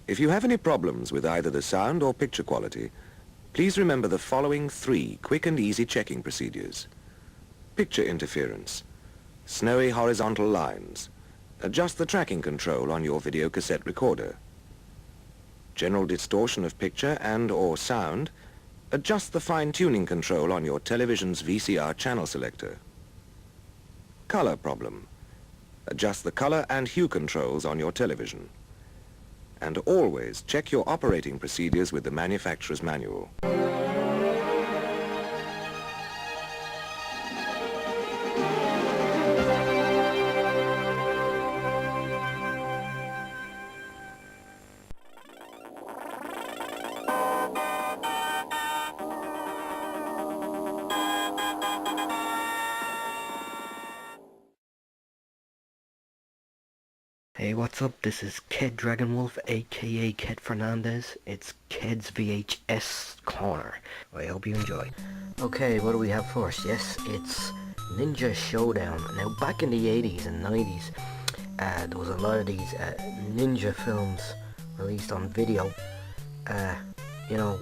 If you have any problems with either the sound or picture quality, please remember the following 3 quick and easy checking procedures. Picture interference, snowy horizontal lines. Adjust the tracking control on your video cassette recorder. General distortion of picture and or sound. Adjust the fine-tuning control on your television's VCR channel selector. Color problem. Adjust the color and hue controls on your television. And always check your operating procedures with the manufacturer's manual. Hey, what's up? This is Ked Dragonwolf, aka Ked Fernandez. It's KED'S VHS Corner. I hope you enjoy. Okay, what do we have first? Yes, it's Ninja Showdown. Now, back in the 80s and 90s, there was a lot of these ninja films released on video. You know,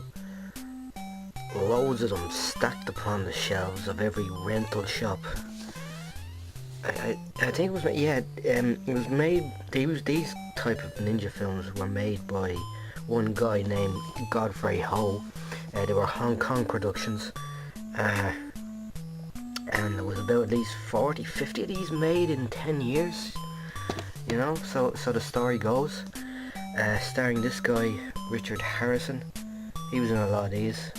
loads of them stacked upon the shelves of every rental shop. I think it was, yeah, it was made, these type of ninja films were made by one guy named Godfrey Ho. They were Hong Kong productions, and there was about at least 40-50 of these made in 10 years, you know, so the story goes, starring this guy, Richard Harrison. He was in a lot of these,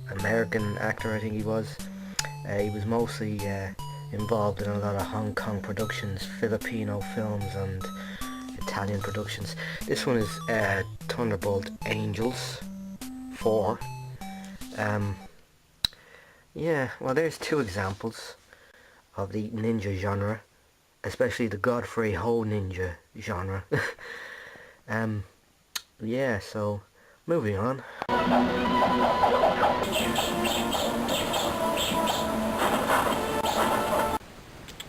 American actor I think he was. He was mostly involved in a lot of Hong Kong productions, Filipino films and Italian productions. This one is Thunderbolt Angels 4. Yeah, well, there's 2 examples of the ninja genre, especially the Godfrey Ho ninja genre. Yeah, so moving on.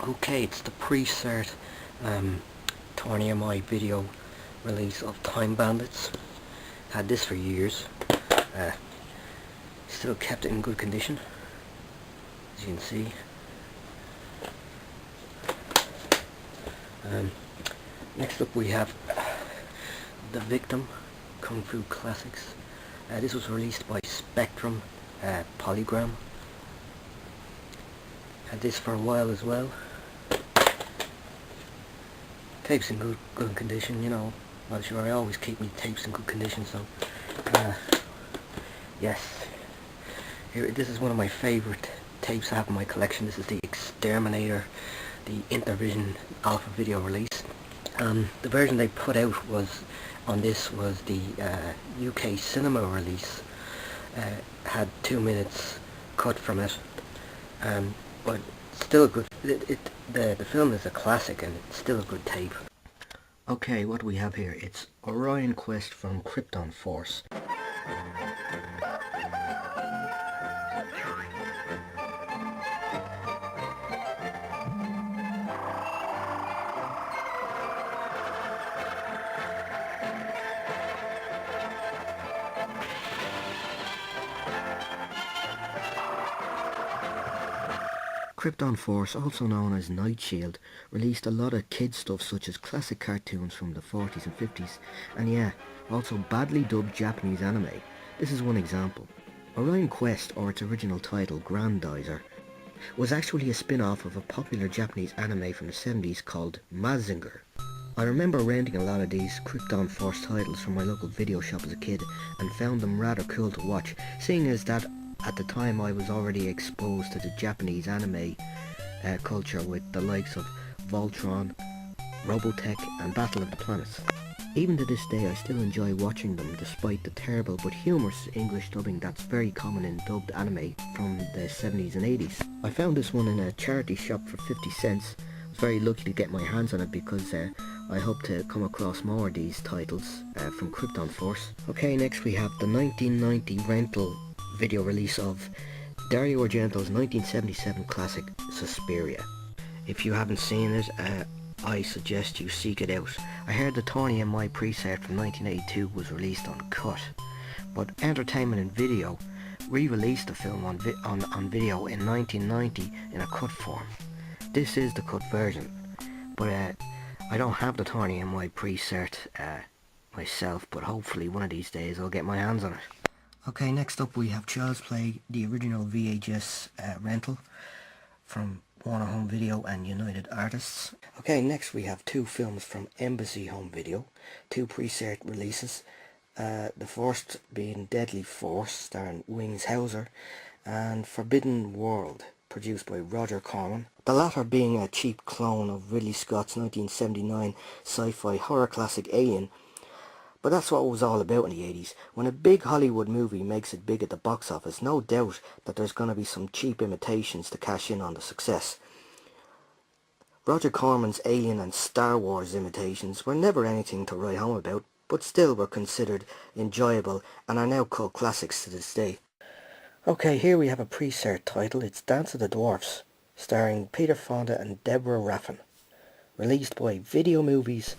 Okay, it's the pre-cert Tony my video release of Time Bandits. Had this for years. Still kept it in good condition, as you can see. Next up we have The Victim, Kung Fu Classics. This was released by Spectrum Polygram. Had this for a while as well. Tapes in good condition, you know. Not sure, I always keep my tapes in good condition, so yes. Here, this is one of my favourite tapes I have in my collection. This is the Exterminator, the Intervision Alpha video release. The version they put out was the UK cinema release. Had 2 minutes cut from it, but still a good. The film is a classic and it's still a good tape. Okay, what do we have here? It's Orion Quest from Krypton Force. Krypton Force, also known as Night Shield, released a lot of kid stuff such as classic cartoons from the 40s and 50s, and yeah, also badly dubbed Japanese anime. This is one example. Orion Quest, or its original title, Grandizer, was actually a spin-off of a popular Japanese anime from the 70s called Mazinger. I remember renting a lot of these Krypton Force titles from my local video shop as a kid and found them rather cool to watch, seeing as that at the time I was already exposed to the Japanese anime culture with the likes of Voltron, Robotech and Battle of the Planets. Even to this day I still enjoy watching them despite the terrible but humorous English dubbing that's very common in dubbed anime from the 70s and 80s. I found this one in a charity shop for 50 cents. I was very lucky to get my hands on it because I hope to come across more of these titles from Krypton Force. Okay, next we have the 1990 rental video release of Dario Argento's 1977 classic Suspiria. If you haven't seen it, I suggest you seek it out. I heard the Tony and My preset from 1982 was released on cut, but Entertainment and Video re-released the film on video in 1990 in a cut form. This is the cut version, but I don't have the Tony and My preset myself, but hopefully one of these days I'll get my hands on it. Okay, next up we have Child's Play, the original VHS rental from Warner Home Video and United Artists. Okay, next we have two films from Embassy Home Video, two preset releases. The first being Deadly Force, starring Wings Hauser, and Forbidden World, produced by Roger Corman. The latter being a cheap clone of Ridley Scott's 1979 sci-fi horror classic Alien. But that's what it was all about in the 80s. When a big Hollywood movie makes it big at the box office, no doubt that there's going to be some cheap imitations to cash in on the success. Roger Corman's Alien and Star Wars imitations were never anything to write home about, but still were considered enjoyable and are now cult classics to this day. Okay, here we have a preset title. It's Dance of the Dwarfs, starring Peter Fonda and Deborah Raffin, released by Video Movies.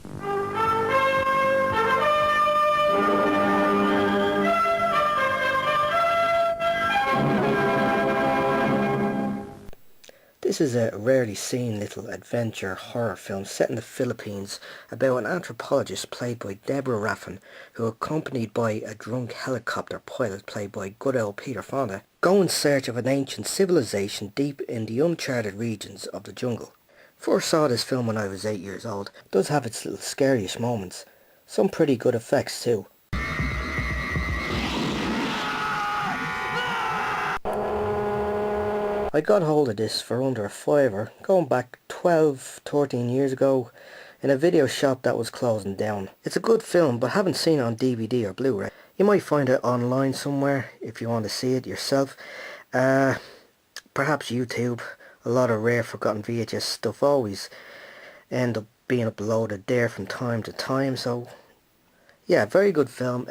This is a rarely seen little adventure horror film set in the Philippines about an anthropologist played by Deborah Raffin, who, accompanied by a drunk helicopter pilot played by good old Peter Fonda, go in search of an ancient civilization deep in the uncharted regions of the jungle. First saw this film when I was 8 years old. It does have its little scariest moments. Some pretty good effects too. I got hold of this for under a fiver, going back 13 years ago, in a video shop that was closing down. It's a good film, but haven't seen it on DVD or Blu-ray. You might find it online somewhere if you want to see it yourself. Perhaps YouTube. A lot of rare forgotten VHS stuff always end up being uploaded there from time to time, so yeah, very good film.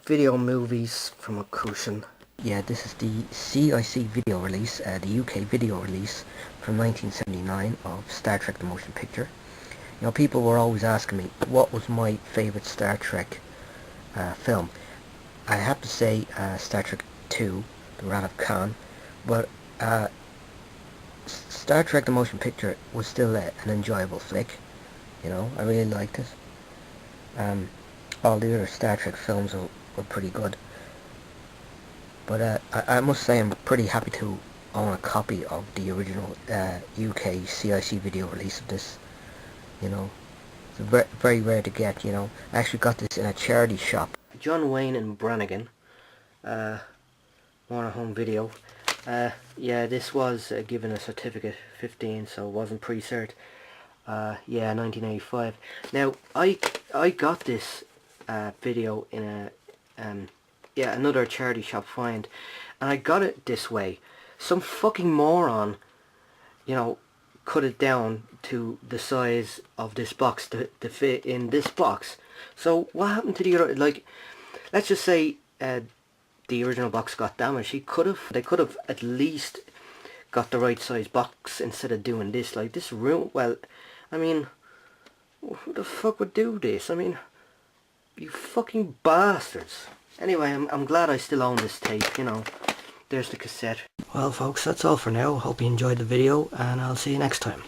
Video Movies from a cushion. Yeah, this is the CIC video release, the UK video release from 1979 of Star Trek the Motion Picture. You know, people were always asking me what was my favourite Star Trek film. I have to say Star Trek 2, The Wrath of Khan, but Star Trek the Motion Picture was still an enjoyable flick. You know, I really liked it. All the other Star Trek films were pretty good. But I must say I'm pretty happy to own a copy of the original UK CIC video release of this. You know, it's very rare to get, you know. I actually got this in a charity shop. John Wayne and Brannigan, Warner Home Video. Yeah, this was given a certificate 15, so it wasn't pre-cert. Yeah, 1985. Now, I got this video in a yeah, another charity shop find, and I got it this way. Some fucking moron, you know, cut it down to the size of this box to fit in this box. So what happened to the other, like, let's just say the original box got damaged. They could have at least got the right size box instead of doing this. Like, this room, well, I mean, who the fuck would do this? I mean, you fucking bastards. Anyway, I'm glad I still own this tape, you know. There's the cassette. Well folks, that's all for now. Hope you enjoyed the video, and I'll see you next time.